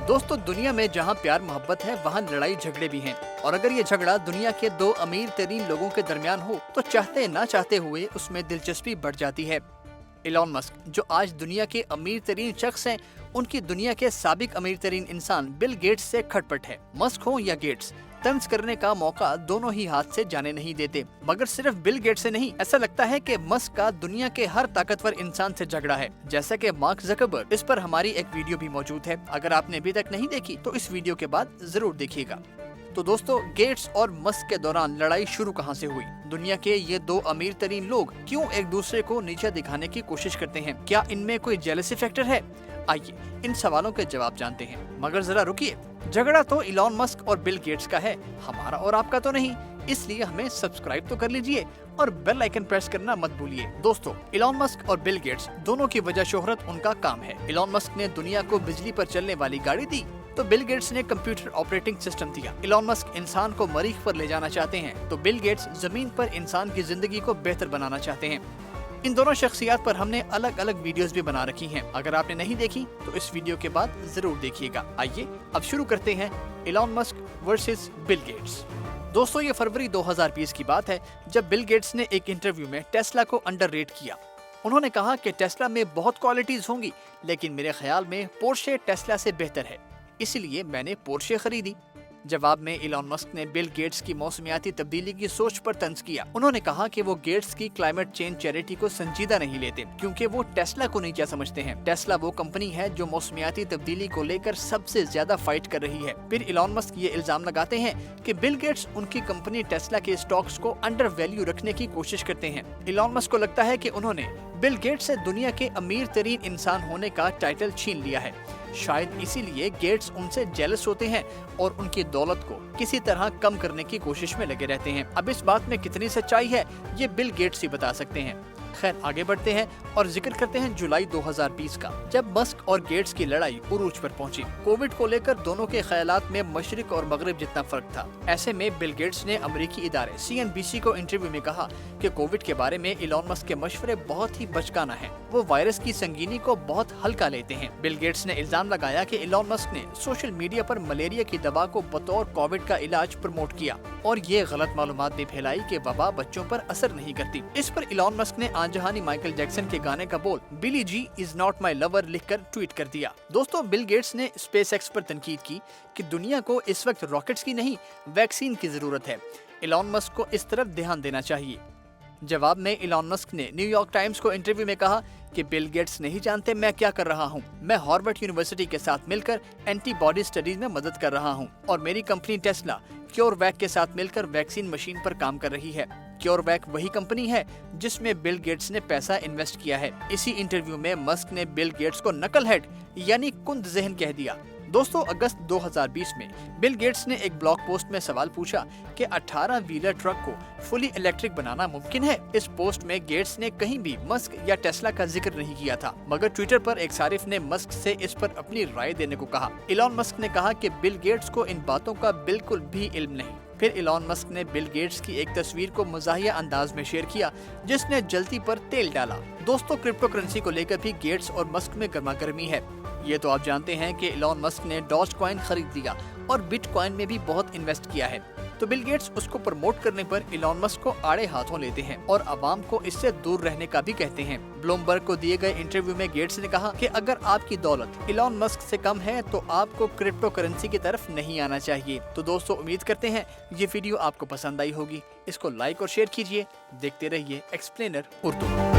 दोस्तों, दुनिया में जहाँ प्यार मोहब्बत है वहाँ लड़ाई झगड़े भी हैं। और अगर ये झगड़ा दुनिया के दो अमीर तरीन लोगों के दरमियान हो तो चाहते ना चाहते हुए उसमें दिलचस्पी बढ़ जाती है। इलॉन मस्क, जो आज दुनिया के अमीर तरीन शख्स हैं, उनकी दुनिया के साबिक अमीर तरीन इंसान बिल गेट्स से खटपट है। मस्क हो या गेट्स, तंज करने का मौका दोनों ही हाथ से जाने नहीं देते। मगर सिर्फ बिल गेट्स से नहीं, ऐसा लगता है कि मस्क का दुनिया के हर ताकतवर इंसान से झगड़ा है, जैसा कि मार्क ज़करबर्ग। इस पर हमारी एक वीडियो भी मौजूद है, अगर आपने अभी तक नहीं देखी तो इस वीडियो के बाद जरूर देखिएगा। तो दोस्तों, गेट्स और मस्क के दौरान लड़ाई शुरू कहां से हुई? दुनिया के ये दो अमीर तरीन लोग क्यों एक दूसरे को नीचा दिखाने की कोशिश करते हैं? क्या इनमें कोई जेलसी फैक्टर है? आइए इन सवालों के जवाब जानते हैं। मगर जरा रुकिए, झगड़ा तो इलॉन मस्क और बिल गेट्स का है, हमारा और आपका तो नहीं। इसलिए हमें सब्सक्राइब तो कर लीजिए और बेल आइकन प्रेस करना मत भूलिए। दोस्तों, इलॉन मस्क और बिल गेट्स दोनों की वजह शोहरत उनका काम है। इलॉन मस्क ने दुनिया को बिजली पर चलने वाली गाड़ी दी तो बिल गेट्स ने कंप्यूटर ऑपरेटिंग सिस्टम दिया। इलॉन मस्क इंसान को मरीख पर ले जाना चाहते हैं तो बिल गेट्स जमीन पर इंसान की जिंदगी को बेहतर बनाना चाहते हैं। इन दोनों शख्सियत पर हमने अलग अलग वीडियोस भी बना रखी हैं, अगर आपने नहीं देखी तो इस वीडियो के बाद जरूर देखिएगा। आइए अब शुरू करते हैं Elon Musk versus Bill Gates. दोस्तों, ये फरवरी 2020 की बात है जब बिल गेट्स ने एक इंटरव्यू में टेस्ला को अंडररेट किया। उन्होंने कहा कि टेस्ला में बहुत क्वालिटीज होंगी, लेकिन मेरे ख्याल में पोर्शे टेस्ला से बेहतर है, इसलिए मैंने पोर्शे खरीदी। जवाब में इलॉन मस्क ने बिल गेट्स की मौसमियाती तब्दीली की सोच पर तंज किया। उन्होंने कहा कि वो गेट्स की क्लाइमेट चेंज चैरिटी को संजीदा नहीं लेते क्योंकि वो टेस्ला को नीचा समझते हैं। टेस्ला वो कंपनी है जो मौसमियाती तब्दीली को लेकर सबसे ज्यादा फाइट कर रही है। फिर इलॉन मस्क ये इल्जाम लगाते हैं कि बिल गेट्स उनकी कंपनी टेस्ला के स्टॉक्स को अंडर वैल्यू रखने की कोशिश करते हैं। इलॉन मस्क को लगता है कि उन्होंने बिल गेट्स से दुनिया के अमीर तरीन इंसान होने का टाइटल छीन लिया है। शायद इसीलिए गेट्स उनसे जेलस होते हैं और उनकी दौलत को किसी तरह कम करने की कोशिश में लगे रहते हैं। अब इस बात में कितनी सच्चाई है ये बिल गेट्स ही बता सकते हैं। खैर, आगे बढ़ते हैं और जिक्र करते हैं जुलाई 2020 का, जब मस्क और गेट्स की लड़ाई उरूज पर पहुंची। कोविड को लेकर दोनों के ख्यालात में मशरिक और मगरिब जितना फर्क था। ऐसे में बिल गेट्स ने अमेरिकी इदारे CNBC को इंटरव्यू में कहा कि कोविड के बारे में इलॉन मस्क के मशवरे बहुत ही बचकाना है, वो वायरस की संगीनी को बहुत हल्का लेते हैं। बिल गेट्स ने इल्जाम लगाया कि इलॉन मस्क ने सोशल मीडिया पर मलेरिया की दवा को बतौर कोविड का इलाज प्रमोट किया और ये गलत मालूमात भी फैलाई कि वबा बच्चों पर असर नहीं करती। इस पर इलॉन मस्क ने जहानी माइकल जैक्सन के गाने का बोल बिली जी इज नॉट माई लवर लिखकर ट्वीट कर दिया। दोस्तों, बिल गेट्स ने स्पेस एक्स पर तनकीद की कि दुनिया को इस वक्त रॉकेट्स की नहीं वैक्सीन की जरूरत है। इलॉन मस्क को इस तरफ ध्यान देना चाहिए। जवाब में इलॉन मस्क ने न्यूयॉर्क टाइम्स को इंटरव्यू में कहा कि बिल गेट्स नहीं जानते मैं क्या कर रहा हूँ। मैं हार्वर्ड यूनिवर्सिटी के साथ मिलकर एंटीबॉडी स्टडीज में मदद कर रहा हूँ और मेरी कंपनी टेस्ला क्योरवैक के साथ मिलकर वैक्सीन मशीन पर काम कर रही है। क्योरवैक वही कंपनी है जिसमें बिल गेट्स ने पैसा इन्वेस्ट किया है। इसी इंटरव्यू में मस्क ने बिल गेट्स को नकलहेड यानी कुंद ज़हन कह दिया। दोस्तों, अगस्त 2020 में बिल गेट्स ने एक ब्लॉग पोस्ट में सवाल पूछा कि 18 व्हीलर ट्रक को फुली इलेक्ट्रिक बनाना मुमकिन है। इस पोस्ट में गेट्स ने कहीं भी मस्क या टेस्ला का जिक्र नहीं किया था, मगर ट्विटर पर एक सारिफ ने मस्क से इस पर अपनी राय देने को कहा। इलॉन मस्क ने कहा कि बिल गेट्स को इन बातों का बिल्कुल भी इल्म नहीं। फिर इलॉन मस्क ने बिल गेट्स की एक तस्वीर को मज़ाहिया अंदाज में शेयर किया जिसने जल्दी पर तेल डाला। दोस्तों, क्रिप्टो करेंसी को लेकर भी गेट्स और मस्क में गर्मागर्मी है। ये तो आप जानते हैं कि इलॉन मस्क ने डॉज कॉइन खरीद लिया और बिटकॉइन में भी बहुत इन्वेस्ट किया है, तो बिल गेट्स उसको प्रमोट करने पर इलॉन मस्क को आड़े हाथों लेते हैं और आवाम को इससे दूर रहने का भी कहते हैं। ब्लूमबर्ग को दिए गए इंटरव्यू में गेट्स ने कहा कि अगर आपकी दौलत इलॉन मस्क से कम है तो आपको क्रिप्टो करेंसी की तरफ नहीं आना चाहिए। तो दोस्तों, उम्मीद करते हैं ये वीडियो आपको पसंद आई होगी। इसको लाइक और शेयर कीजिए। देखते रहिए एक्सप्लेनर उर्दू।